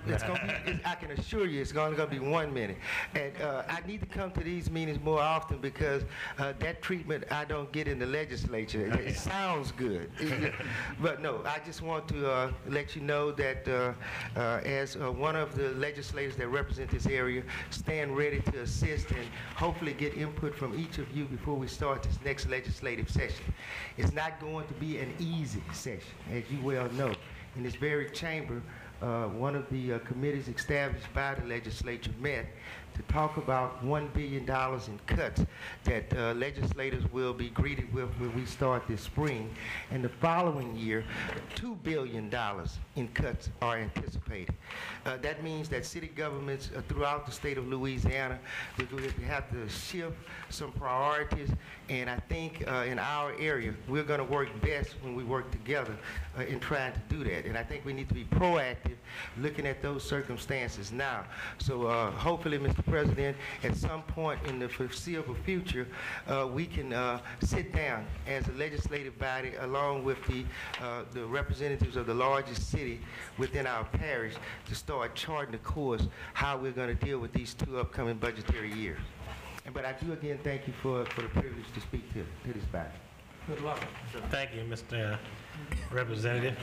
It's gonna be, I can assure you it's only going to be 1 minute. And I need to come to these meetings more often because that treatment I don't get in the legislature. It sounds good. But no, I just want to let you know that as one of the legislators that represent this area, stand ready to assist and hopefully get input from each of you before we start this next legislative session. It's not going to be an easy session, as you well know. In this very chamber, one of the committees established by the legislature met to talk about $1 billion in cuts that legislators will be greeted with when we start this spring. And the following year, $2 billion in cuts are anticipated. That means that city governments throughout the state of Louisiana will have to shift some priorities. And I think in our area, we're going to work best when we work together in trying to do that. And I think we need to be proactive looking at those circumstances now. So hopefully, Mr. President, at some point in the foreseeable future, we can sit down as a legislative body along with the representatives of the largest city within our parish to start charting the course how we're going to deal with these 2 upcoming budgetary years. But I do again thank you for the privilege to speak to this body. Good luck. Thank you, Mr. Representative.